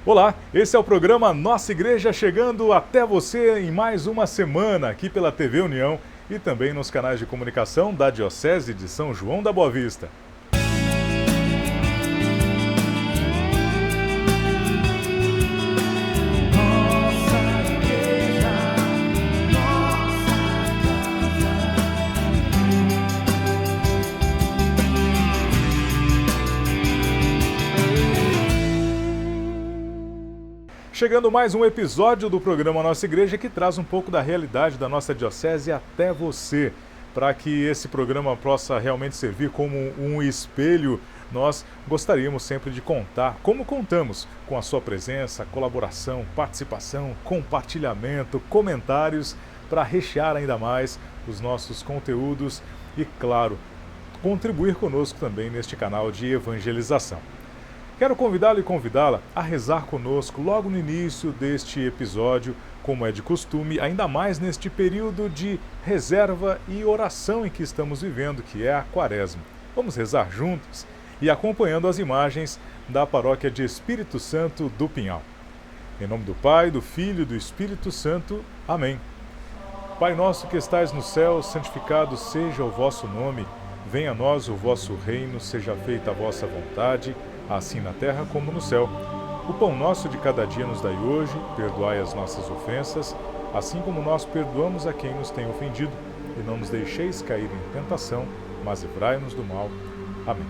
Olá, esse é o programa Nossa Igreja chegando até você em mais uma semana aqui pela TV União e também nos canais de comunicação da Diocese de São João da Boa Vista. Chegando mais um episódio do programa Nossa Igreja que traz um pouco da realidade da nossa diocese até você. Para que esse programa possa realmente servir como um espelho, nós gostaríamos sempre de contar, como contamos, com a sua presença, colaboração, participação, compartilhamento, comentários, para rechear ainda mais os nossos conteúdos e, claro, contribuir conosco também neste canal de evangelização. Quero convidá-lo e convidá-la a rezar conosco logo no início deste episódio, como é de costume, ainda mais neste período de reserva e oração em que estamos vivendo, que é a Quaresma. Vamos rezar juntos e acompanhando as imagens da Paróquia de Espírito Santo do Pinhal. Em nome do Pai, do Filho e do Espírito Santo. Amém. Pai nosso que estais no céu, santificado seja o vosso nome. Venha a nós o vosso reino, seja feita a vossa vontade, assim na terra como no céu. O pão nosso de cada dia nos dai hoje, perdoai as nossas ofensas, assim como nós perdoamos a quem nos tem ofendido, e não nos deixeis cair em tentação, mas livrai-nos do mal. Amém.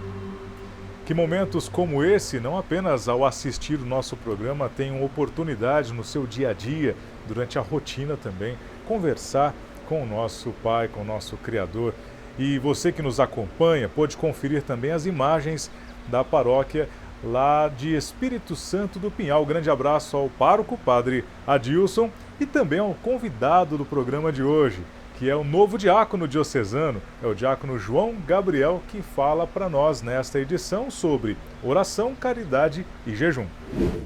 Que momentos como esse, não apenas ao assistir o nosso programa, tenham oportunidade no seu dia a dia, durante a rotina também, conversar com o nosso Pai, com o nosso Criador. E você que nos acompanha pode conferir também as imagens da paróquia lá de Espírito Santo do Pinhal. Grande abraço ao pároco, Padre Adilson, e também ao convidado do programa de hoje, que é o novo diácono diocesano, é o diácono João Gabriel, que fala para nós nesta edição sobre oração, caridade e jejum.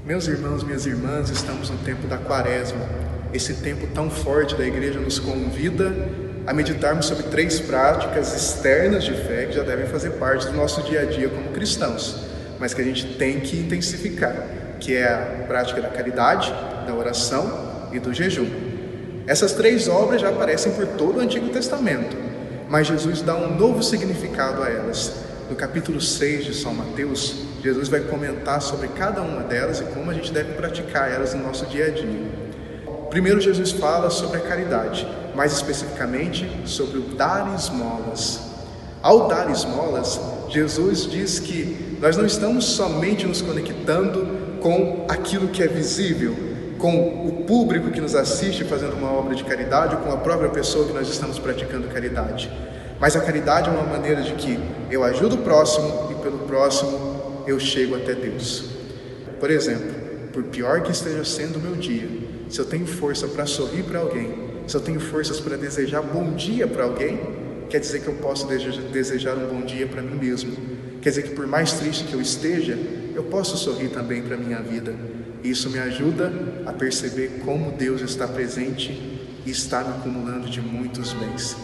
Meus irmãos, minhas irmãs, estamos no tempo da Quaresma. Esse tempo tão forte da Igreja nos convida a meditarmos sobre 3 práticas externas de fé que já devem fazer parte do nosso dia a dia como cristãos, mas que a gente tem que intensificar, que é a prática da caridade, da oração e do jejum. Essas 3 obras já aparecem por todo o Antigo Testamento, mas Jesus dá um novo significado a elas. No capítulo 6 de São Mateus, Jesus vai comentar sobre cada uma delas e como a gente deve praticar elas no nosso dia a dia. Primeiro, Jesus fala sobre a caridade, mais especificamente sobre o dar esmolas. Ao dar esmolas, Jesus diz que nós não estamos somente nos conectando com aquilo que é visível, com o público que nos assiste fazendo uma obra de caridade ou com a própria pessoa que nós estamos praticando caridade. Mas a caridade é uma maneira de que eu ajudo o próximo e pelo próximo eu chego até Deus. Por exemplo, por pior que esteja sendo o meu dia, se eu tenho força para sorrir para alguém, se eu tenho forças para desejar bom dia para alguém, quer dizer que eu posso desejar um bom dia para mim mesmo. Quer dizer que por mais triste que eu esteja, eu posso sorrir também para a minha vida. E isso me ajuda a perceber como Deus está presente e está me acumulando de muitos bens.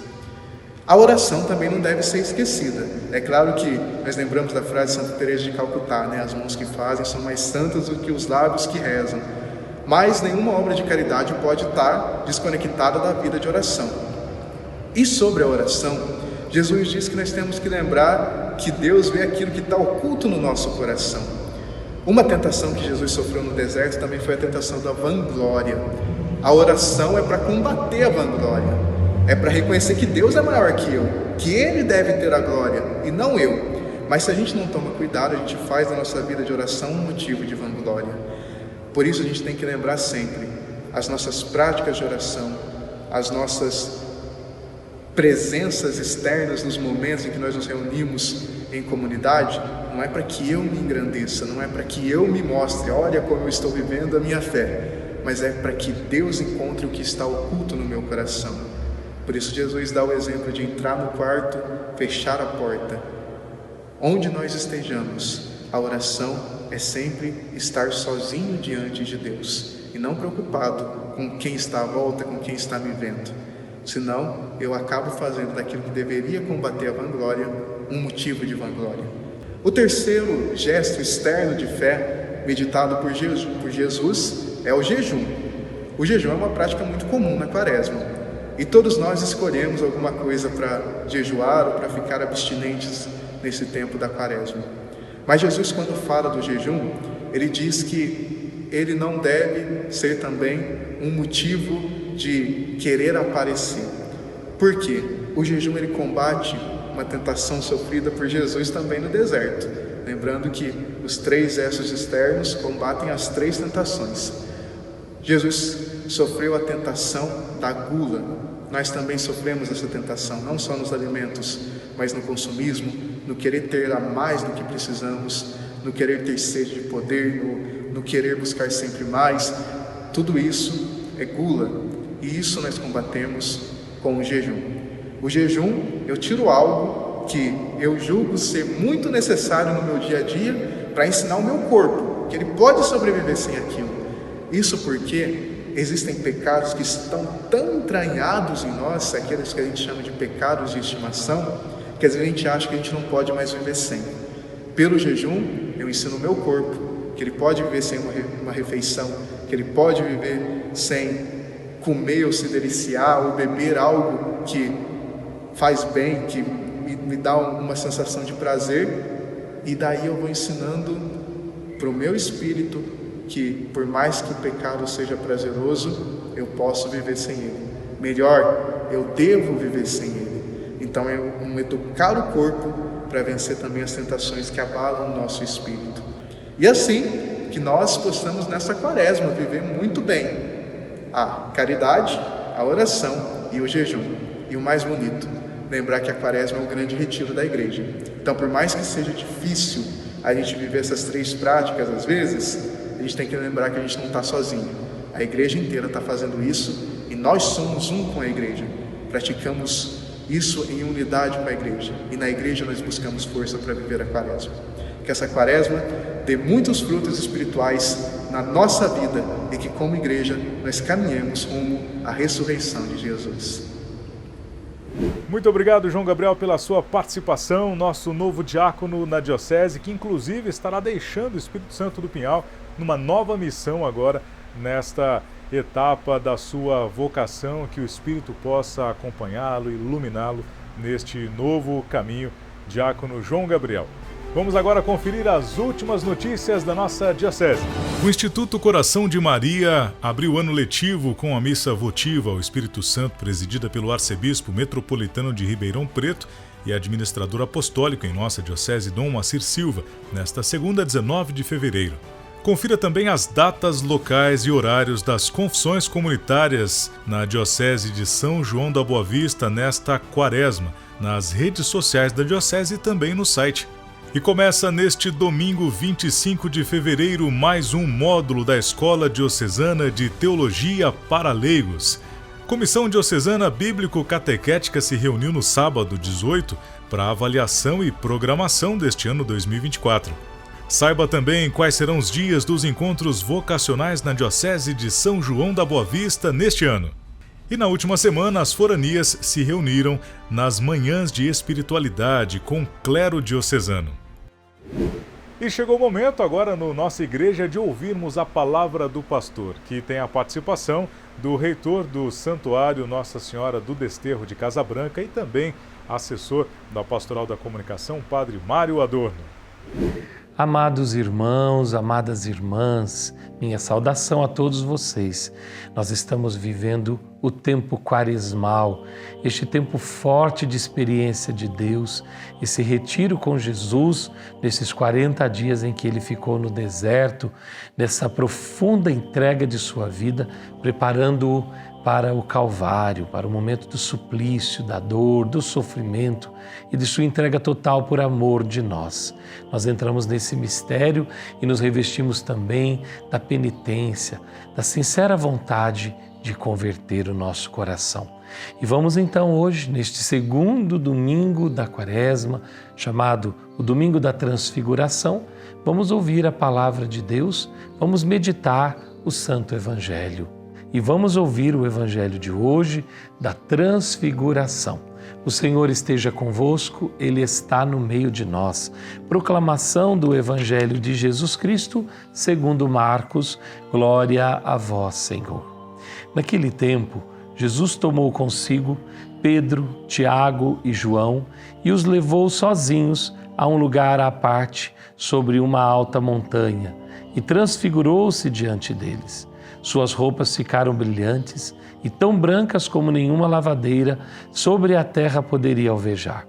A oração também não deve ser esquecida. É claro que nós lembramos da frase de Santa Teresa de Calcutá, né? As mãos que fazem são mais santas do que os lábios que rezam. Mas nenhuma obra de caridade pode estar desconectada da vida de oração. E sobre a oração, Jesus diz que nós temos que lembrar que Deus vê aquilo que está oculto no nosso coração. Uma tentação que Jesus sofreu no deserto também foi a tentação da vanglória. A oração é para combater a vanglória, é para reconhecer que Deus é maior que eu, que Ele deve ter a glória e não eu. Mas se a gente não toma cuidado, a gente faz da nossa vida de oração um motivo de vanglória. Por isso a gente tem que lembrar sempre as nossas práticas de oração, as nossas presenças externas nos momentos em que nós nos reunimos em comunidade, não é para que eu me engrandeça, não é para que eu me mostre, olha como eu estou vivendo a minha fé, mas é para que Deus encontre o que está oculto no meu coração. Por isso Jesus dá o exemplo de entrar no quarto, fechar a porta. Onde nós estejamos, a oração é sempre estar sozinho diante de Deus e não preocupado com quem está à volta, com quem está me vendo. Senão, eu acabo fazendo daquilo que deveria combater a vanglória um motivo de vanglória. O terceiro gesto externo de fé meditado por Jesus é o jejum. O jejum é uma prática muito comum na quaresma. E todos nós escolhemos alguma coisa para jejuar ou para ficar abstinentes nesse tempo da quaresma. Mas Jesus, quando fala do jejum, ele diz que ele não deve ser também um motivo de querer aparecer. Por quê? O jejum ele combate uma tentação sofrida por Jesus também no deserto. Lembrando que os 3 essos externos combatem as 3 tentações. Jesus sofreu a tentação da gula. Nós também sofremos essa tentação, não só nos alimentos, mas no consumismo, no querer ter a mais do que precisamos, no querer ter sede de poder, no querer buscar sempre mais. Tudo isso é gula, e isso nós combatemos com o jejum. O jejum, eu tiro algo que eu julgo ser muito necessário no meu dia a dia para ensinar o meu corpo, que ele pode sobreviver sem aquilo. Isso porque existem pecados que estão tão entranhados em nós, aqueles que a gente chama de pecados de estimação, que às vezes a gente acha que a gente não pode mais viver sem. Pelo jejum, eu ensino o meu corpo que ele pode viver sem uma refeição, que ele pode viver sem comer ou se deliciar ou beber algo que faz bem, que me dá uma sensação de prazer, e daí eu vou ensinando para o meu espírito que por mais que o pecado seja prazeroso, eu posso viver sem ele. Melhor, eu devo viver sem ele. Então é um educar o corpo para vencer também as tentações que abalam o nosso espírito. E assim que nós possamos nessa quaresma viver muito bem a caridade, a oração e o jejum. E o mais bonito, lembrar que a quaresma é o grande retiro da igreja. Então por mais que seja difícil a gente viver essas 3 práticas às vezes, a gente tem que lembrar que a gente não está sozinho. A igreja inteira está fazendo isso e nós somos um com a igreja. Praticamos isso em unidade com a igreja. E na igreja nós buscamos força para viver a quaresma. Que essa quaresma dê muitos frutos espirituais na nossa vida e que como igreja nós caminhemos rumo à ressurreição de Jesus. Muito obrigado, João Gabriel, pela sua participação, nosso novo diácono na Diocese, que inclusive estará deixando o Espírito Santo do Pinhal numa nova missão agora, nesta etapa da sua vocação, que o Espírito possa acompanhá-lo, iluminá-lo neste novo caminho, diácono João Gabriel. Vamos agora conferir as últimas notícias da nossa Diocese. O Instituto Coração de Maria abriu o ano letivo com a missa votiva ao Espírito Santo, presidida pelo arcebispo metropolitano de Ribeirão Preto e administrador apostólico em nossa Diocese, Dom Moacir Silva, nesta segunda, 19 de fevereiro. Confira também as datas locais e horários das confissões comunitárias na Diocese de São João da Boa Vista nesta quaresma, nas redes sociais da Diocese e também no site. E começa neste domingo 25 de fevereiro mais um módulo da Escola Diocesana de Teologia para Leigos. Comissão Diocesana Bíblico-Catequética se reuniu no sábado 18 para avaliação e programação deste ano 2024. Saiba também quais serão os dias dos encontros vocacionais na Diocese de São João da Boa Vista neste ano. E na última semana, as foranias se reuniram nas manhãs de espiritualidade com clero diocesano. E chegou o momento agora no Nossa Igreja de ouvirmos a palavra do pastor, que tem a participação do reitor do Santuário Nossa Senhora do Desterro de Casa Branca e também assessor da Pastoral da Comunicação, Padre Mário Adorno. Amados irmãos, amadas irmãs, minha saudação a todos vocês. Nós estamos vivendo o tempo quaresmal, este tempo forte de experiência de Deus, esse retiro com Jesus, nesses 40 dias em que Ele ficou no deserto, nessa profunda entrega de sua vida, preparando-o para o Calvário, para o momento do suplício, da dor, do sofrimento e de sua entrega total por amor de nós. Nós entramos nesse mistério e nos revestimos também da penitência, da sincera vontade de converter o nosso coração. E vamos então hoje, neste segundo domingo da Quaresma, chamado o Domingo da Transfiguração, vamos ouvir a palavra de Deus, vamos meditar o Santo Evangelho. E vamos ouvir o Evangelho de hoje da Transfiguração. O Senhor esteja convosco, Ele está no meio de nós. Proclamação do Evangelho de Jesus Cristo, segundo Marcos. Glória a vós, Senhor. Naquele tempo, Jesus tomou consigo Pedro, Tiago e João e os levou sozinhos a um lugar à parte, sobre uma alta montanha, e transfigurou-se diante deles. Suas roupas ficaram brilhantes e tão brancas como nenhuma lavadeira sobre a terra poderia alvejar.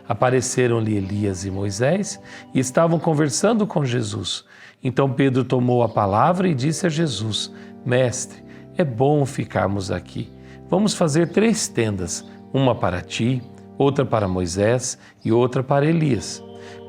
Apareceram-lhe Elias e Moisés e estavam conversando com Jesus. Então Pedro tomou a palavra e disse a Jesus: Mestre, é bom ficarmos aqui. Vamos fazer 3 tendas, uma para ti, outra para Moisés e outra para Elias.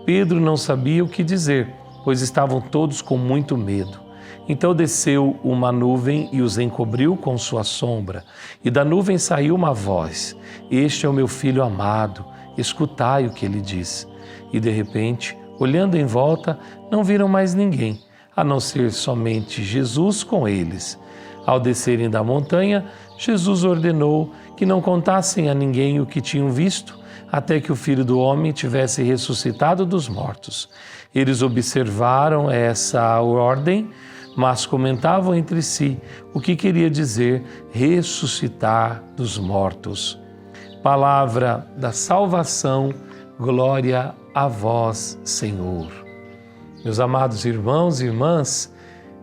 Pedro não sabia o que dizer, pois estavam todos com muito medo. Então desceu uma nuvem e os encobriu com sua sombra, e da nuvem saiu uma voz: Este é o meu filho amado, escutai o que ele diz. E de repente, olhando em volta, não viram mais ninguém, a não ser somente Jesus com eles. Ao descerem da montanha, Jesus ordenou que não contassem a ninguém o que tinham visto, até que o Filho do Homem tivesse ressuscitado dos mortos. Eles observaram essa ordem, mas comentavam entre si o que queria dizer ressuscitar dos mortos. Palavra da salvação, glória a vós, Senhor. Meus amados irmãos e irmãs,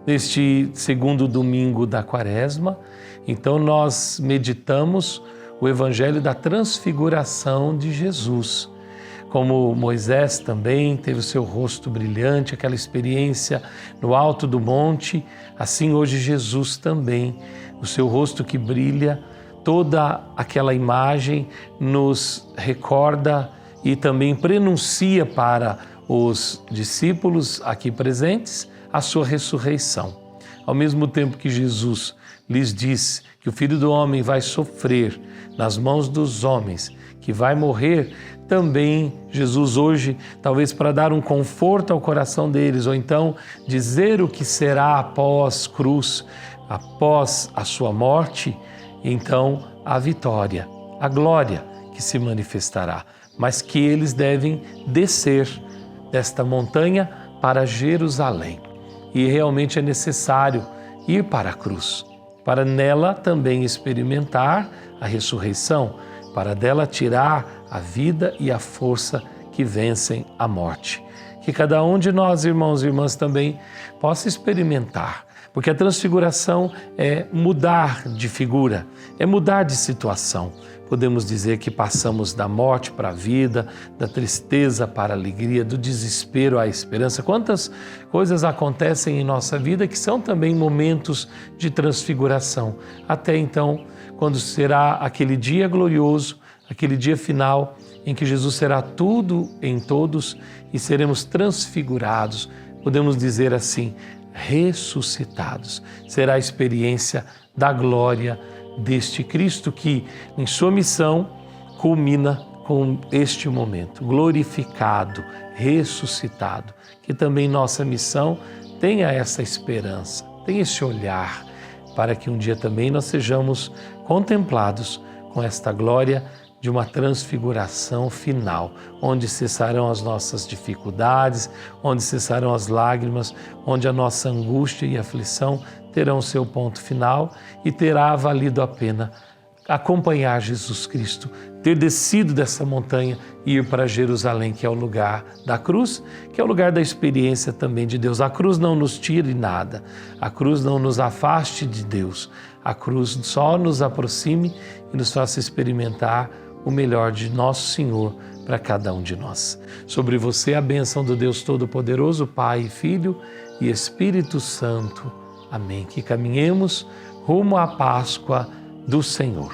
neste segundo domingo da Quaresma, então nós meditamos o Evangelho da Transfiguração de Jesus. Como Moisés também teve o seu rosto brilhante, aquela experiência no alto do monte, assim hoje Jesus também, o seu rosto que brilha, toda aquela imagem nos recorda e também prenuncia para os discípulos aqui presentes a sua ressurreição. Ao mesmo tempo que Jesus lhes diz que o Filho do Homem vai sofrer nas mãos dos homens, que vai morrer, também Jesus hoje, talvez para dar um conforto ao coração deles, ou então dizer o que será após cruz, após a sua morte, então a vitória, a glória que se manifestará, mas que eles devem descer desta montanha para Jerusalém. E realmente é necessário ir para a cruz, para nela também experimentar a ressurreição, para dela tirar a vida e a força que vencem a morte. Que cada um de nós, irmãos e irmãs, também possa experimentar, porque a transfiguração é mudar de figura, é mudar de situação. Podemos dizer que passamos da morte para a vida, da tristeza para a alegria, do desespero à esperança. Quantas coisas acontecem em nossa vida que são também momentos de transfiguração. Até então, quando será aquele dia glorioso, aquele dia final em que Jesus será tudo em todos e seremos transfigurados, podemos dizer assim, ressuscitados. Será a experiência da glória deste Cristo que, em sua missão, culmina com este momento, glorificado, ressuscitado. Que também nossa missão tenha essa esperança, tenha esse olhar, para que um dia também nós sejamos contemplados com esta glória de uma transfiguração final, onde cessarão as nossas dificuldades, onde cessarão as lágrimas, onde a nossa angústia e aflição terão seu ponto final e terá valido a pena acompanhar Jesus Cristo, ter descido dessa montanha e ir para Jerusalém, que é o lugar da cruz, que é o lugar da experiência também de Deus. A cruz não nos tire nada, a cruz não nos afaste de Deus, a cruz só nos aproxime e nos faça experimentar o melhor de nosso Senhor para cada um de nós. Sobre você a bênção do Deus Todo-Poderoso, Pai, Filho e Espírito Santo. Amém. Que caminhemos rumo à Páscoa do Senhor.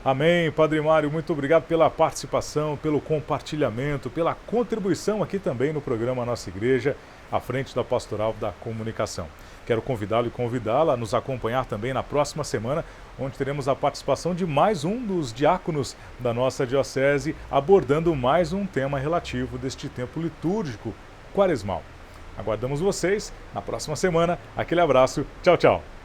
Amém. Padre Mário, muito obrigado pela participação, pelo compartilhamento, pela contribuição aqui também no programa Nossa Igreja, à frente da Pastoral da Comunicação. Quero convidá-lo e convidá-la a nos acompanhar também na próxima semana, onde teremos a participação de mais um dos diáconos da nossa diocese, abordando mais um tema relativo deste tempo litúrgico quaresmal. Aguardamos vocês na próxima semana. Aquele abraço. Tchau, tchau.